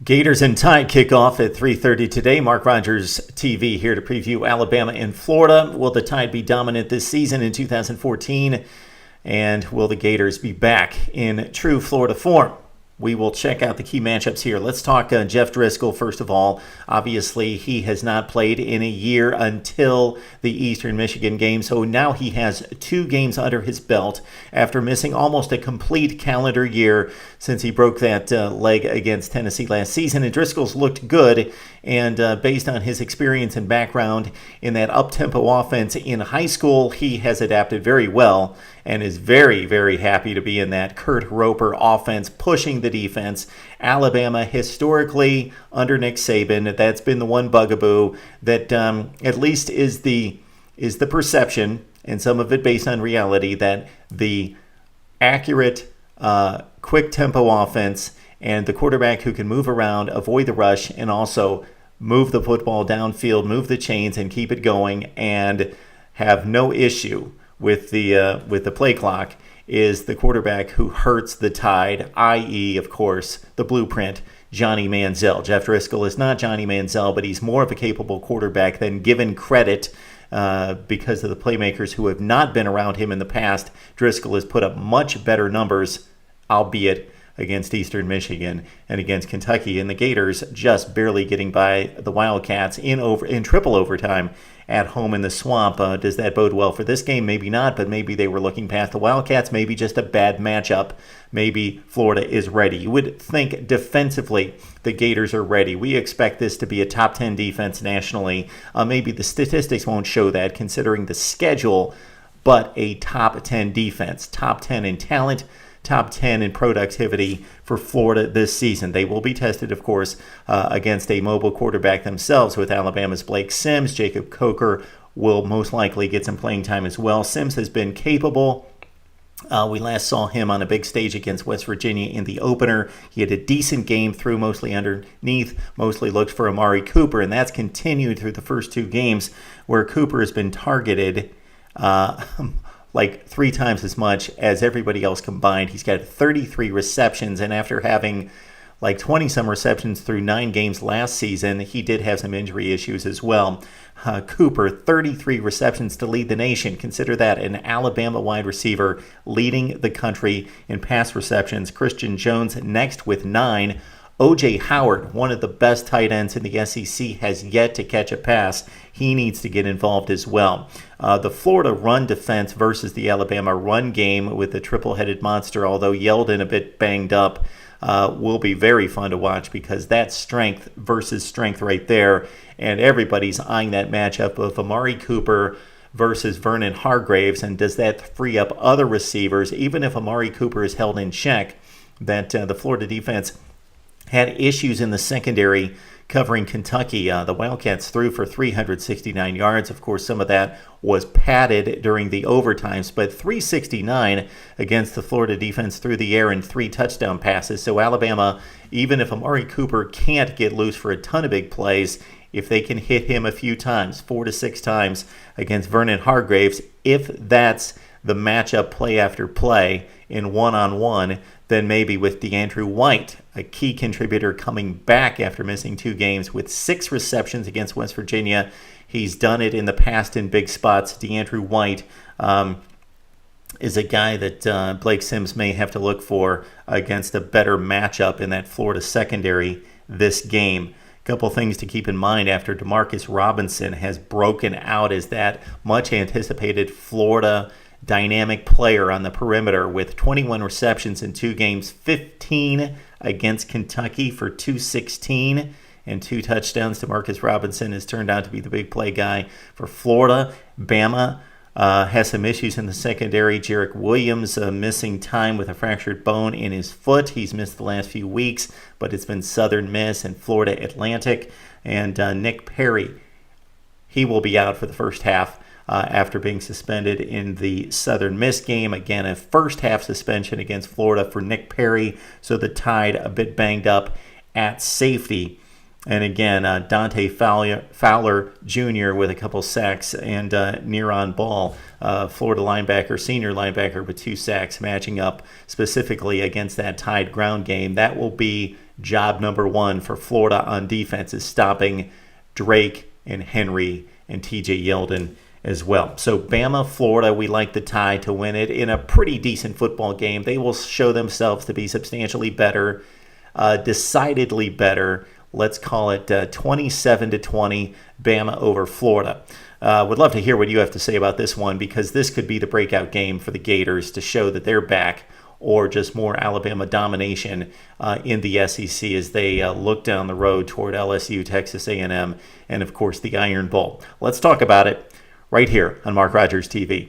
Gators and Tide kick off at 3:30 today. Mark Rogers TV here to preview Alabama and Florida. Will the Tide be dominant this season in 2014? And will the Gators be back in true Florida form? We will check out the key matchups here. Let's talk Jeff Driskel first of all. Obviously, he has not played in a year until the Eastern Michigan game, so now he has 2 games under his belt after missing almost a complete calendar year since he broke that leg against Tennessee last season. And Driskel's looked good, and based on his experience and background in that up-tempo offense in high school, he has adapted very well and is very, very happy to be in that Kurt Roper offense, pushing the defense. Alabama, historically, under Nick Saban, that's been the one bugaboo that at least is the perception, and some of it based on reality, that the accurate, quick tempo offense and the quarterback who can move around, avoid the rush, and also move the football downfield, move the chains, and keep it going, and have no issue with the play clock, is the quarterback who hurts the Tide, i.e., of course, the blueprint, Johnny Manziel. Jeff Driskel is not Johnny Manziel, but he's more of a capable quarterback than given credit because of the playmakers who have not been around him in the past. Driskel has put up much better numbers, albeit against Eastern Michigan and against Kentucky, and the Gators just barely getting by the Wildcats in triple overtime at home in the Swamp. Does that bode well for this game? Maybe not, but maybe they were looking past the Wildcats. Maybe just a bad matchup. Maybe Florida is ready. You would think defensively the Gators are ready. We expect this to be a top 10 defense nationally. Maybe the statistics won't show that considering the schedule, but a top 10 defense, top 10 in talent, top 10 in productivity for Florida this season. They will be tested, of course, against a mobile quarterback themselves with Alabama's Blake Sims. Jacob Coker will most likely get some playing time as well. Sims has been capable. We last saw him on a big stage against West Virginia in the opener. He had a decent game through, mostly underneath, mostly looked for Amari Cooper, and that's continued through the first 2 games where Cooper has been targeted like 3 times as much as everybody else combined. He's got 33 receptions, and after having like 20-some receptions through 9 games last season, he did have some injury issues as well. Cooper, 33 receptions to lead the nation. Consider that an Alabama wide receiver leading the country in pass receptions. Christian Jones next with 9. O.J. Howard, one of the best tight ends in the SEC, has yet to catch a pass. He needs to get involved as well. The Florida run defense versus the Alabama run game with the triple-headed monster, although Yeldon a bit banged up, will be very fun to watch because that's strength versus strength right there. And everybody's eyeing that matchup of Amari Cooper versus Vernon Hargreaves. And does that free up other receivers? Even if Amari Cooper is held in check, that the Florida defense had issues in the secondary covering Kentucky. The Wildcats threw for 369 yards. Of course, some of that was padded during the overtimes, but 369 against the Florida defense through the air and 3 touchdown passes. So Alabama, even if Amari Cooper can't get loose for a ton of big plays, if they can hit him a few times, 4 to 6 times against Vernon Hargreaves, if that's the matchup play after play in one-on-one, then maybe with DeAndrew White, a key contributor coming back after missing 2 games with 6 receptions against West Virginia. He's done it in the past in big spots. DeAndrew White is a guy that Blake Sims may have to look for against a better matchup in that Florida secondary this game. Couple things to keep in mind after Demarcus Robinson has broken out as that much anticipated Florida dynamic player on the perimeter with 21 receptions in 2 games, 15 against Kentucky for 216 and 2 touchdowns. Demarcus Robinson has turned out to be the big play guy for Florida. Bama has some issues in the secondary. Jarek Williams missing time with a fractured bone in his foot. He's missed the last few weeks, but it's been Southern Miss and Florida Atlantic. And Nick Perry, he will be out for the first half after being suspended in the Southern Miss game. Again, a first half suspension against Florida for Nick Perry, so the Tide a bit banged up at safety. And again, Dante Fowler Jr. with a couple sacks and near on ball. Florida linebacker, senior linebacker with 2 sacks, matching up specifically against that Tide ground game. That will be job number one for Florida on defense is stopping Drake and Henry and TJ Yeldon as well. So Bama, Florida, we like the Tide to win it in a pretty decent football game. They will show themselves to be substantially better, decidedly better. Let's call it 27-20, Bama over Florida. Would love to hear what you have to say about this one, because this could be the breakout game for the Gators to show that they're back, or just more Alabama domination in the SEC as they look down the road toward LSU, Texas A&M, and of course the Iron Bowl. Let's talk about it right here on Mark Rogers TV.